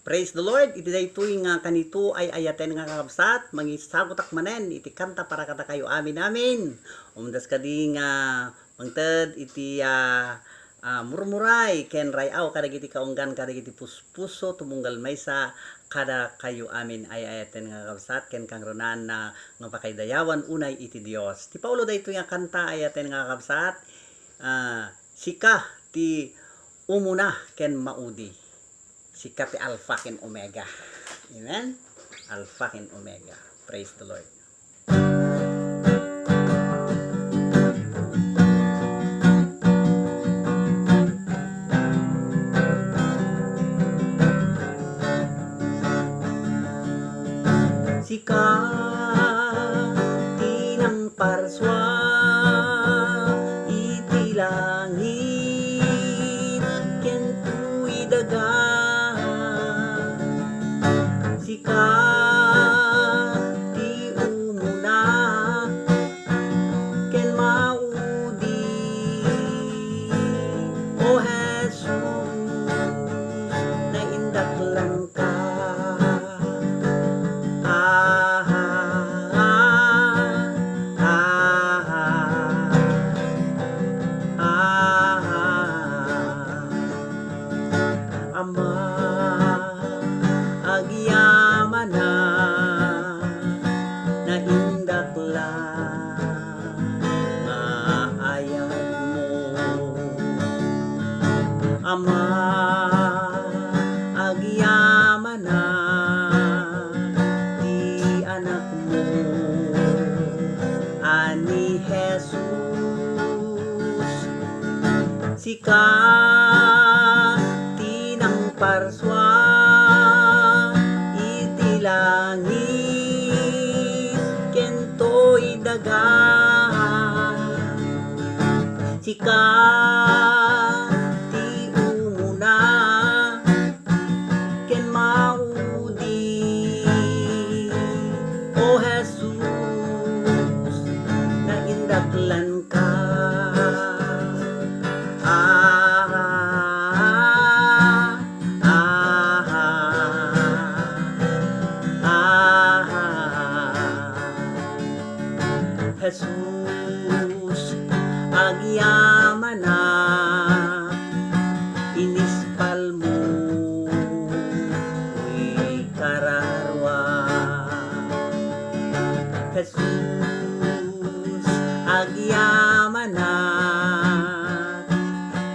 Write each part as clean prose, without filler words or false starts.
Praise the Lord. Iti daytoy nga kanito ay ayaten nga kakabsat. Mangisagutak manen. Iti kanta para kata kayo amin. Umdas kadi nga mangted iti murmuray ken rayaw kada iti kaunggan kada iti puspuso tumunggal maysa kada kayo amin ay ayaten nga kakabsat ken kangronan na nga pakaydayawan unay iti Dios. Ti Paulo daytoy nga kanta ayaten nga kakabsat. Sika ti umuna ken maudi. Sika ti Alpha ken Omega. Amen? Alpha ken Omega. Praise the Lord. Sika ti nang parswa iti langit ken tuy daga. Sika ti umuna ken maudi. O Jesus, naindaklan ka. Ama, agyaman na naindaklan nga ayat mo. Ama, agyaman na di anak mo ani Jesus. Sika parswa iti langit ken toy daga. Sika ti umuna ken maudi. O Jesus, naindaklan ka. Jesus, agyaman na inispal mo uy kararwa. Jesus, agyaman na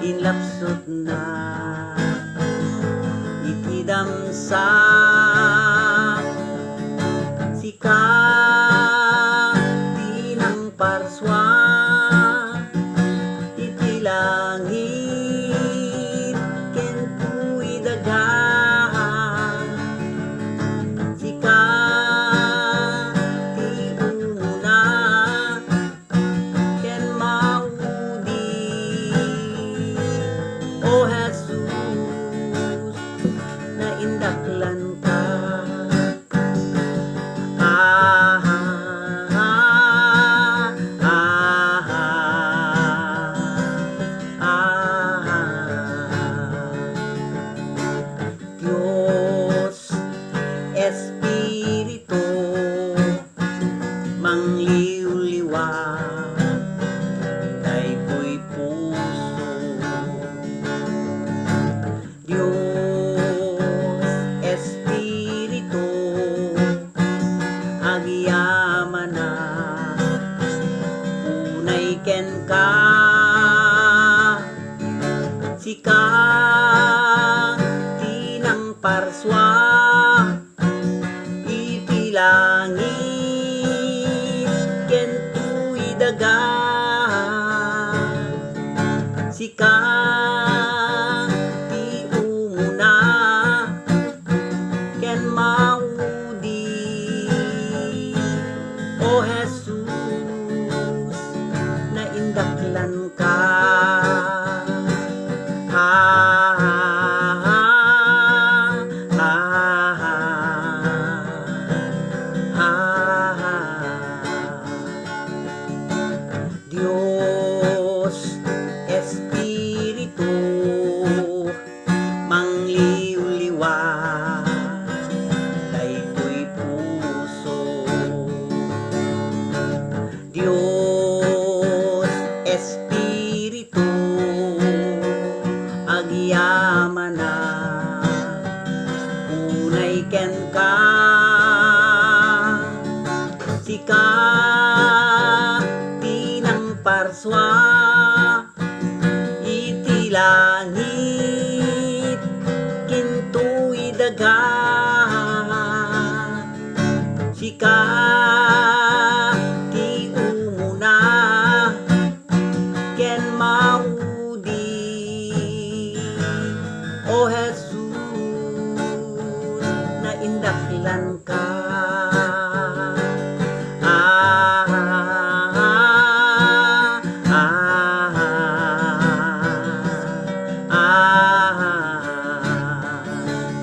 inlapsot na itidamsa. Sika parswa iti langit ken tuy daga. Sika ti umuna ken maudi. O Jesus, naindaklan ka. Espiritu mangliw-liwa daytoy puso. Diyos Espiritu agyaman na unay ken ka. Sika ti nang parswa langit ken tuy daga. Sika ti umuna ken maudi. O Jesus, naindaklan ka. langit kinto'y daga sika ti umuna ken maudi o Jesus na indaklan ka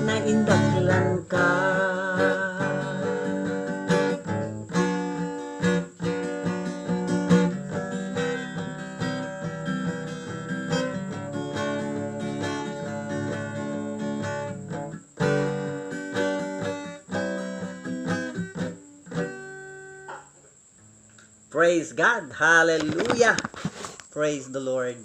naindaklan ka. Praise God. Hallelujah. Praise the Lord.